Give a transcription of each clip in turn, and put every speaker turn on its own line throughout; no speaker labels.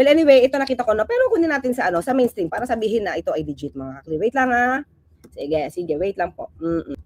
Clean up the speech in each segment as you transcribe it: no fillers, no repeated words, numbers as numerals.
Well, anyway, ito nakita ko na. Pero kunin natin sa sa mainstream para sabihin na ito ay legit, mga kaklir. Wait lang ha. Sige, wait lang po.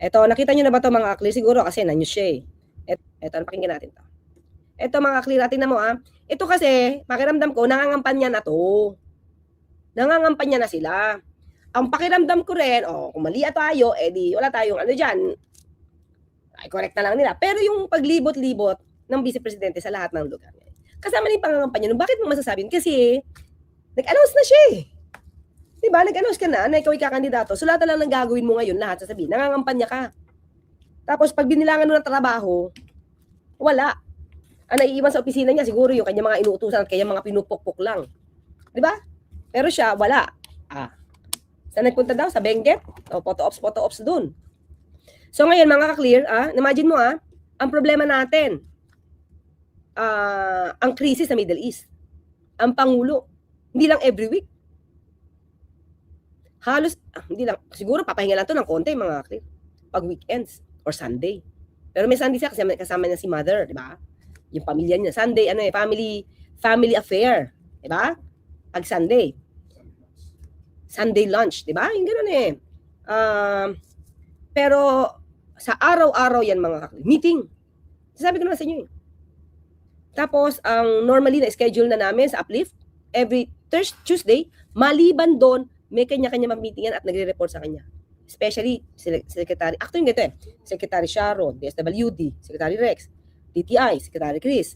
Ito, nakita nyo na ba ito, mga kaklir? Siguro kasi na-news siya eh. Ito, pakinggan natin to. Ito, mga kaklir, tingnan mo ha. Ito kasi, pakiramdam ko, nangangampanya na to. Nangangampanya na sila. Ang pakiramdam ko rin, kung mali tayo, di wala tayong dyan. Ay, correct na lang nila. Pero yung paglibot-libot ng Vice Presidente sa lahat ng lugar. Kasama na yung pangangampanya. Bakit mo masasabi? Kasi, nag-announce na siya eh. Diba? Nag-announce ka na ikaw ay kakandidato. So, lahat na lang ng gagawin mo ngayon, lahat sasabihin, nangangampanya ka. Tapos, pag binilangan mo ng trabaho, wala. Ang naiiwan sa opisina niya, siguro yung kanya mga inuutusan at kanya mga pinupukpok lang. Diba? Pero siya, wala. Saan nagpunta daw? Sa Benguet? Photo ops dun. So, ngayon, mga ka-clear, imagine mo ang problema natin, ang krisis sa Middle East. Ang Pangulo, hindi lang every week. Halos, hindi lang, siguro papahinga lang to ng konti, mga ka-clear. Pag weekends or Sunday. Pero may Sunday siya kasama niya si mother, di ba? Yung pamilya niya. Sunday, family affair. Di ba? Pag Sunday. Sunday lunch, di ba? Yung gano'n eh. Pero, sa araw-araw yan, mga ka-clear. Meeting. Sabi ko naman sa inyo eh. Tapos, ang normally na schedule na namin sa Uplift, every Tuesday, maliban doon, may kanya-kanya meetingan at nagre-report sa kanya. Especially, Secretary, actually ganito eh, Secretary Sharon, DSWD, Secretary Rex, DTI, Secretary Chris,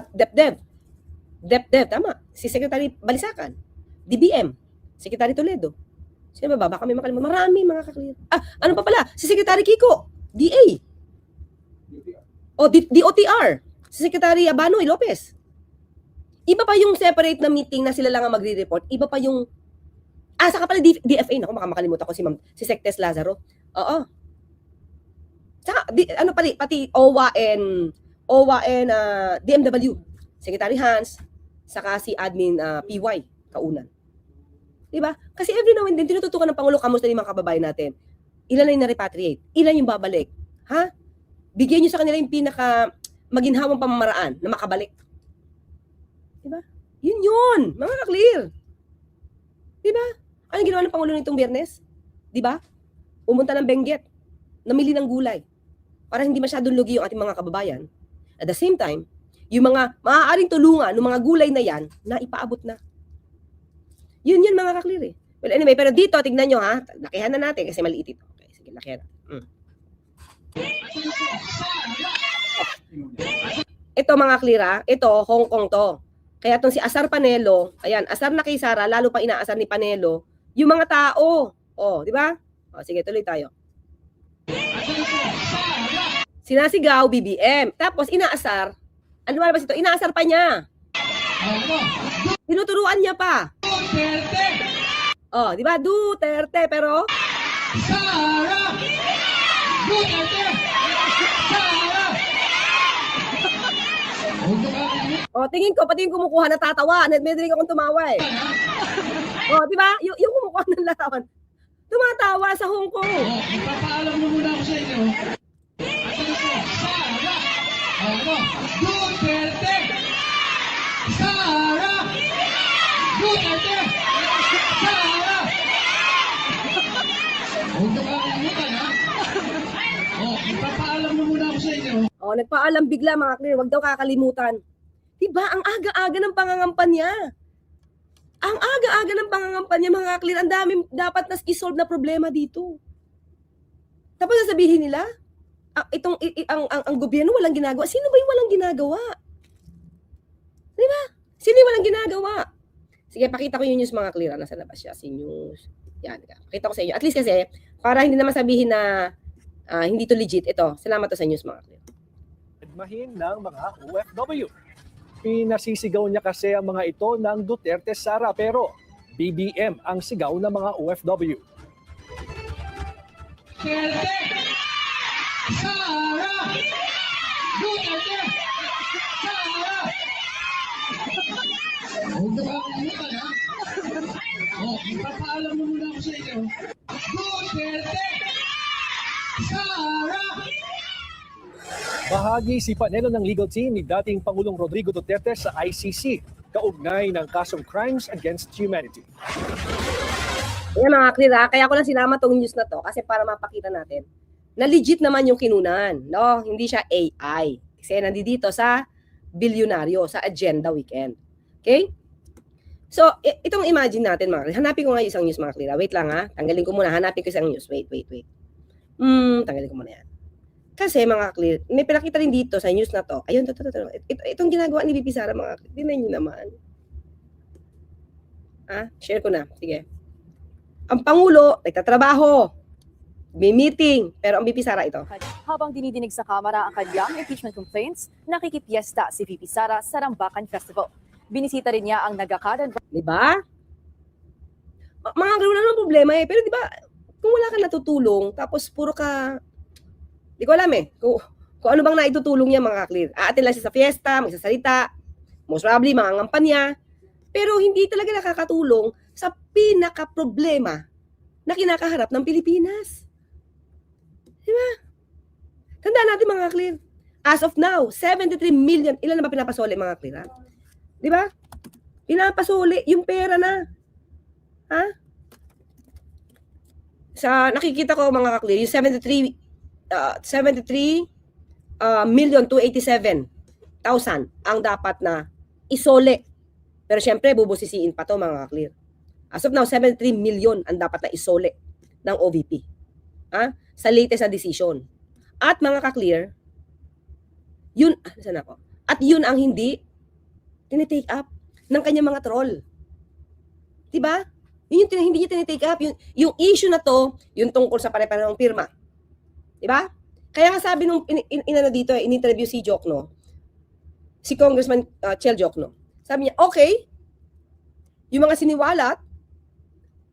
DepDev, tama, si Secretary Balisacan, DBM, Secretary Toledo, sino ba? Baka may makalimutan, marami mga kakliyan. Ano pa pala? Si Secretary Kiko, DA, DOTR, si Secretary Abanoy Lopez. Iba pa yung separate na meeting na sila lang ang magre-report. Iba pa yung saka pala DFA, naku, makalimutan ko si Sectes Lazaro. Oo. Saka pati OWA and DMW, Secretary Hans, saka si Admin PY Kaunan. 'Di ba? Kasi every now and then tinututukan ng Pangulo kamusta yung mga kababayan natin. Ilan na yung na-repatriate? Ilan yung babalik? Ha? Bigyan niyo sa kanila yung pinaka maginhawang pamamaraan na makabalik. Diba? Yun, mga ka-clear. Diba? Anong ginawa ng Pangulo nitong Biyernes? Diba? Pumunta ng Benguet, namili ng gulay, para hindi masyadong lugi yung ating mga kababayan. At the same time, yung mga maaaring tulungan ng mga gulay na yan, na ipaabot na. Yun mga ka-clear eh. Well, anyway, pero dito, tignan nyo ha, lakihan na natin kasi maliit ito. Okay, sige, lakihan. Ito mga clear ito Hong Kong to. Kaya itong si Asar Panelo, ayan, asar na kay Sara, lalo pa inaasar ni Panelo, yung mga tao. Di ba? Sige, tuloy tayo. Sinasigaw, BBM. Tapos inaasar, ano ba ito? Inaasar pa niya. Tinuturuan niya pa. Di ba? Duterte, pero Sara! Duterte! Tingin ko, pati yung kumukuha natatawa. Medrig akong tumawa eh. Di ba? Yung kumukuha ng latawan, tumatawa sa Hong Kong.
Ipapaalam mo muna ako sa inyo. Sara! Duterte! Sara! Duterte! Sara! Huwag ka makakalimutan, ha? Ipapaalam mo muna ako sa inyo.
Nagpaalam bigla, mga clear. Huwag daw kakalimutan. Diba? Ang aga-aga ng pangangampanya. Ang aga-aga ng pangangampanya, mga clear. Ang dami dapat na isolve na problema dito. Tapos sasabihin nila, ang gobyerno walang ginagawa. Sino ba yung walang ginagawa? Diba? Sino yung walang ginagawa? Sige, pakita ko yung news, mga clear. Nasa labas siya, si news. Yan, pakita ko sa inyo. At least kasi, para hindi naman sabihin na hindi to legit. Ito, salamat to sa news, mga clear.
Mahin ng mga OFW. Pinasisigaw niya kasi ang mga ito ng Duterte Sara, pero BBM ang sigaw ng mga OFW.
Duterte! Sara! Duterte! Sara! Huwag na makakalimutan, ha? Ipapaalam mo muna ako sa inyo. Duterte! Sara!
Bahagi si panelo ng legal team ni dating Pangulong Rodrigo Duterte sa ICC, kaugnay ng kasong Crimes Against Humanity.
Ayan mga clear ha, kaya ko lang sinama tong news na to kasi para mapakita natin na legit naman yung kinunan, no? Hindi siya AI. Kasi nandito sa bilyonaryo, sa agenda weekend. Okay? So, itong imagine natin mga clear. Hanapin ko nga yung isang news mga clear. Wait lang ha, tanggalin ko muna, hanapin ko isang news. Wait. Tanggalin ko muna yan. Kasi mga clear, may pinakita rin dito sa news na to. Ayun, itong ginagawa ni VP Sara mga clear. Tingnan nyo naman. Share ko na. Sige. Ang Pangulo, nagtatrabaho. May meeting. Pero ang VP Sara ito.
Habang dinidinig sa Kamara ang kanyang impeachment complaints, nakikipiesta si VP Sara sa Rambacan Festival. Binisita rin niya ang Nagakadan.
Diba? Mga clear, wala namang problema eh. Pero diba, kung wala ka natutulong, tapos puro ka, di ko alam eh, kung ano bang naitutulong niya mga clear. Aatin lang siya sa fiesta, magsasalita, most probably mga ngampanya, pero hindi talaga nakakatulong sa pinaka-problema na kinakaharap ng Pilipinas. Diba? Tandaan natin mga clear. As of now, 73 million, ilan na ba pinapasuli mga clear? Ha? Diba? Pinapasuli yung pera na. Ha? Sa nakikita ko mga clear, yung 73,287,000 ang dapat na isole. Pero syempre, bubusisiin pa to mga clear. As of now, 73 million ang dapat na isole ng OVP. Sa latest na decision. At mga ka-clear, yun, saan ako? At yun ang hindi tinitake up ng kanyang mga troll. Diba? Yun yung hindi niya tinitake up. Yung issue na to, yung tungkol sa pare-parehong pirma. Diba? Kaya nga sabi nung inano dito, in-interview si Jokno, si Congressman Chel Jokno, sabi niya, okay, yung mga siniwalat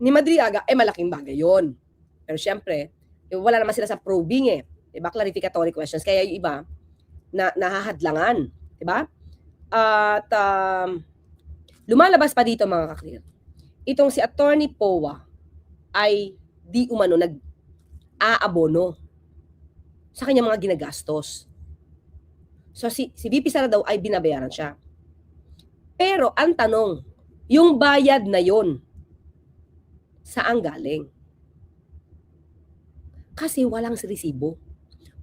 ni Madriaga, malaking bagay yun. Pero syempre, wala naman sila sa probing eh. Diba? Clarificatory questions. Kaya yung iba, nahahadlangan. Diba? At lumalabas pa dito mga ka-clear. Itong si Attorney Powa ay di umano nag-aabono sa kanyang mga ginagastos. So si VP Sara daw ay binabayaran siya. Pero ang tanong, yung bayad na yon saan galing? Kasi walang resibo.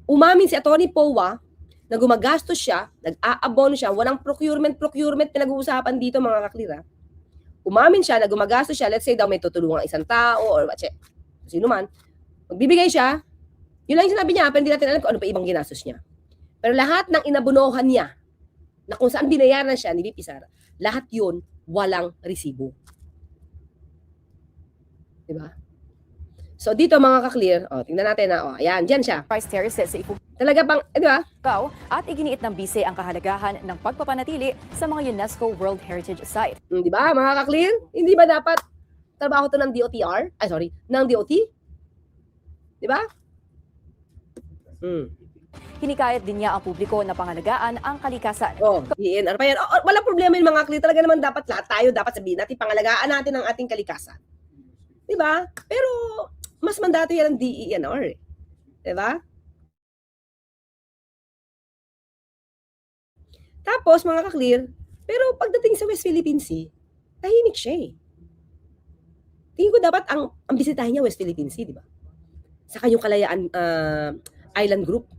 Umamin si Attorney Powa na gumagastos siya, nag-aabono siya, walang procurement pinag-uusapan dito mga kaklira. Umamin siya na gumagastos siya, let's say daw may tutulungan isang tao or sino man, magbibigay siya, yun lang yung sinabi niya, pero hindi natin alam kung ano pa ibang ginastos niya. Pero lahat ng inabunohan niya, na kung saan binayaran siya ni VP Sara, lahat yun, walang resibo. Diba? So dito mga ka-clear, tingnan natin na, ayan, dyan siya.
Vice Terraces sa
Talaga bang, di ba?
Ipugaw at iginiit ng bise ang kahalagahan ng pagpapanatili sa mga UNESCO World Heritage Site.
Di ba, mga ka-clear? Hindi ba dapat trabaho to ng DOTR? Ng DOT? Di ba?
Hinikayat din niya ang publiko na pangalagaan ang kalikasan.
DNR pa yan. Walang problema yung mga clear. Talaga naman dapat lahat tayo dapat sabihin natin, pangalagaan natin ang ating kalikasan. Di ba? Pero, mas mandato yan ang DENR. Di ba? Tapos, mga ka-clear, pero pagdating sa West Philippine Sea, tahimik siya eh. Tingin ko dapat ang bisitahin niya West Philippine Sea, di ba? Saka yung Kalayaan Island Group.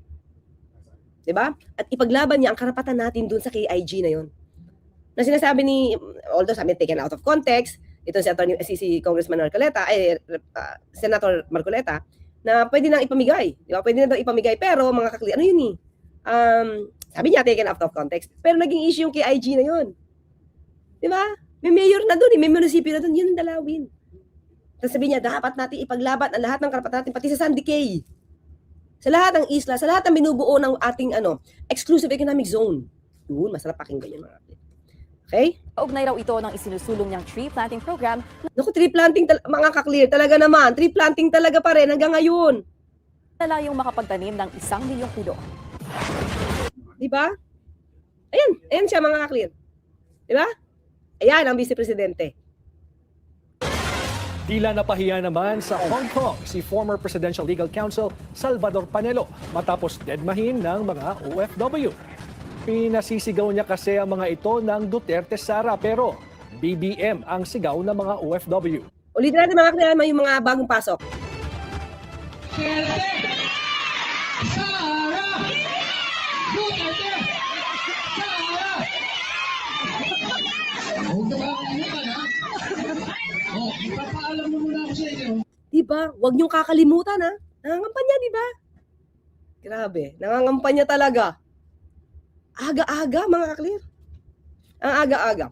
Di ba? At ipaglaban niya ang karapatan natin dun sa KIG na yon. Na sinasabi ni, although sabi taken out of context, ito si Congressman Marcoleta, Senator Marcoleta, na pwede nang ipamigay. Di ba? Pwede na daw ipamigay. Pero mga ka-clear, ano yun eh? Sabi niya, taken out of context. Pero naging issue yung KIG na yun. Di ba? May mayor na doon, may munisipyo na doon, yun ang dalawin. Tapos sabi niya, dapat natin ipaglaban ang lahat ng karapatan natin, pati sa Sandy Cay. Sa lahat ng isla, sa lahat ng binubuo ng ating exclusive economic zone. Yun, masarap pakinggan yun mga kapatid. Okay?
Kaugnay raw ito ng isinusulong niyang tree planting program.
Naku, tree planting, mga ka-clear, talaga naman. Tree planting talaga pa rin hanggang ngayon.
Nalayong makapagtanim ng 1 milyong puno.
Di ba? Ayan siya mga ka-clear. Di ba? Ayan ang vice presidente.
Tila napahiya naman sa Hong Kong si former Presidential Legal Counsel Salvador Panelo matapos dedmahin ng mga OFW. Pinasisigaw niya kasi ang mga ito ng Duterte Sara pero BBM ang sigaw ng mga OFW.
Ulitin natin mga kakilala yung mga bagong pasok.
Duterte! Sara! Duterte! Sara! Huwag na ba kalimutan, ha? Oh, ipapaalam mo muna ako sa inyo.
Diba? Huwag niyong kakalimutan ha. Nangangampanya, diba? Grabe, nangangampanya talaga. Aga-aga mga kaklir. Ang aga-aga.